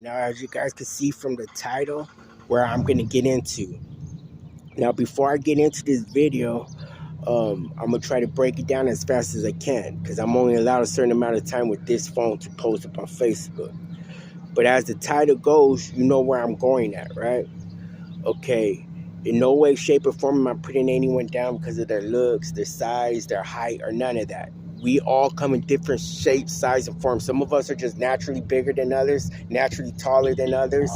Now, as you guys can see from the title, where I'm going to get into. Now, before I get into this video, I'm going to try to break it down as fast as I can because I'm only allowed a certain amount of time with this phone to post up on Facebook. But as the title goes, you know where I'm going at, right? Okay. In no way, shape, or form am I putting anyone down because of their looks, their size, their height, or none of that. We all come in different shapes, size, and forms. Some of us are just naturally bigger than others, naturally taller than others,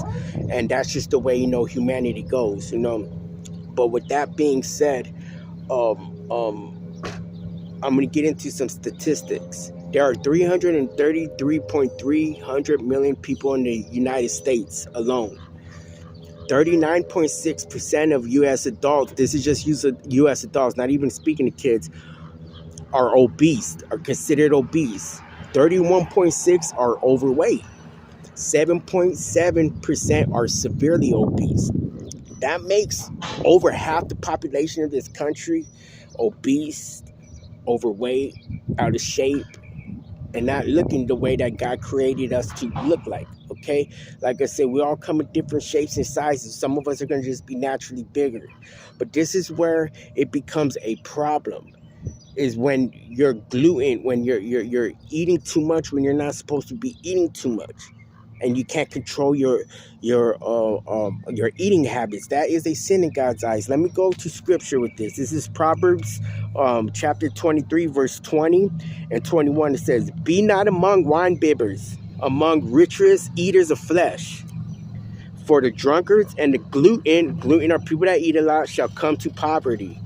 and that's just the way, humanity goes. But with that being said, I'm going to get into some statistics. There are 333.300 million people in the United States alone. 39.6% of U.S. adults, this is just U.S. adults, not even speaking to kids, are obese, are considered obese. 31.6% are overweight. 7.7% are severely obese. That makes over half the population of this country obese, overweight, out of shape, and not looking the way that God created us to look like, okay? Like I said, we all come in different shapes and sizes. Some of us are going to just be naturally bigger. But this is where it becomes a problem, is when you're gluten, when you're eating too much when you're not supposed to be eating too much. And you can't control your eating habits. That is a sin in God's eyes. Let me go to scripture with this. This is Proverbs chapter 23, verse 20 and 21. It says, "Be not among winebibbers, among riotous eaters of flesh. For the drunkards and the gluten are people that eat a lot, shall come to poverty.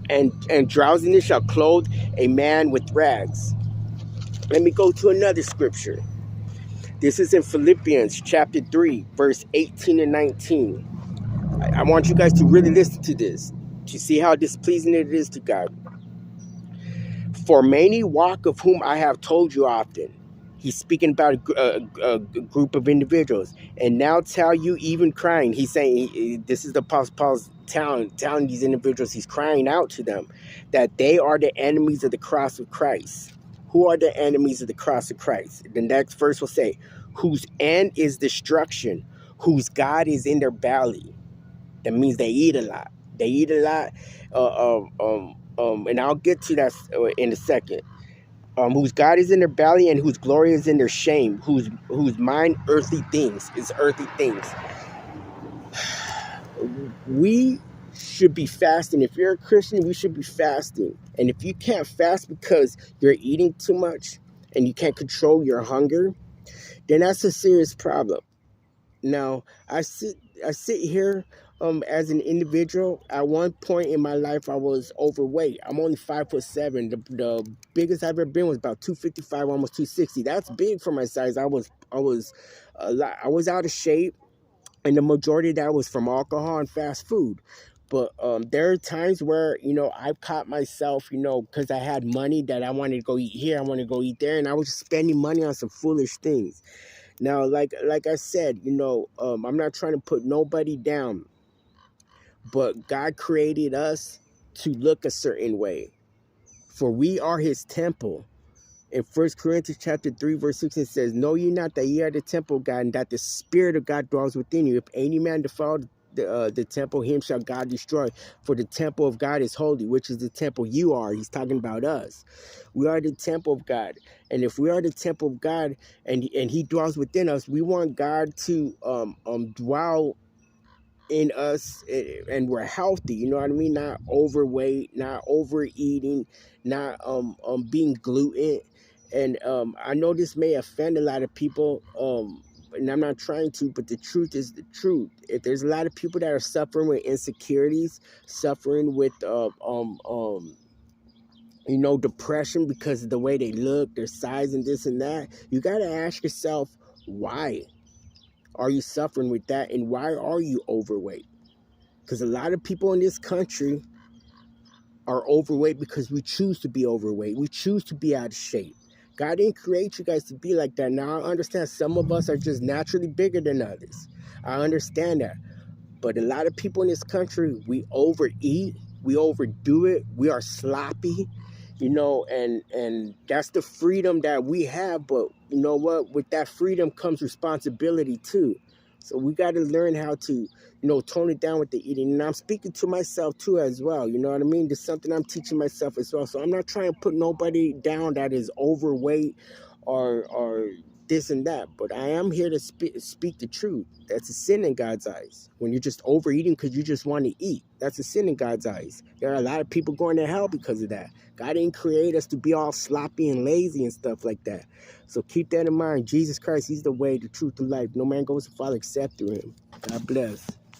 And drowsiness shall clothe a man with rags." Let me go to another scripture. This is in Philippians chapter 3, verse 18 and 19. I want you guys to really listen to this, to see how displeasing it is to God. "For many walk, of whom I have told you often." He's speaking about a group of individuals. "And now tell you, even crying." He's saying, this is the Apostle Paul's telling these individuals, he's crying out to them, that they are the enemies of the cross of Christ. Who are the enemies of the cross of Christ? The next verse will say, "Whose end is destruction, whose God is in their belly." That means they eat a lot. They eat a lot. And I'll get to that in a second. Whose God is in their belly, and whose glory is in their shame, whose mind earthly things is earthly things. We should be fasting. If you're a Christian, we should be fasting. And if you can't fast because you're eating too much and you can't control your hunger, then that's a serious problem. Now, I sit here as an individual. At one point in my life, I was overweight. I'm only 5'7". The biggest I've ever been was about 255, almost 260. That's big for my size. I was out of shape, and the majority of that was from alcohol and fast food. But there are times where, I've caught myself, because I had money that I wanted to go eat here, I wanted to go eat there, and I was just spending money on some foolish things. Now, like I said, I'm not trying to put nobody down, but God created us to look a certain way, for we are his temple. In 1 Corinthians chapter 3, verse 6, it says, "Know ye not that ye are the temple of God, and that the Spirit of God dwells within you? If any man defile the temple, him shall God destroy. For the temple of God is holy," which is the temple you are. He's talking about us. We are the temple of God. And if we are the temple of God, and he dwells within us, we want God to dwell in us, and we're healthy, you know what I mean? Not overweight, not overeating, not being gluten. And I know this may offend a lot of people, and I'm not trying to, but the truth is the truth. If there's a lot of people that are suffering with insecurities, suffering with depression because of the way they look, their size, and this and that, you got to ask yourself, why are you suffering with that, and why are you overweight? Because a lot of people in this country are overweight because we choose to be overweight. We choose to be out of shape. God didn't create you guys to be like that. Now, I understand some of us are just naturally bigger than others. I understand that. But a lot of people in this country, we overeat, we overdo it, we are sloppy, and that's the freedom that we have. But, you know what? With that freedom comes responsibility too. So we got to learn how to, tone it down with the eating. And I'm speaking to myself too as well. You know what I mean? There's something I'm teaching myself as well. So I'm not trying to put nobody down that is overweight or this and that. But I am here to speak the truth. That's a sin in God's eyes. When you're just overeating because you just want to eat, that's a sin in God's eyes. There are a lot of people going to hell because of that. God didn't create us to be all sloppy and lazy and stuff like that. So keep that in mind. Jesus Christ, he's the way, the truth, the life. No man goes to the Father except through him. God bless.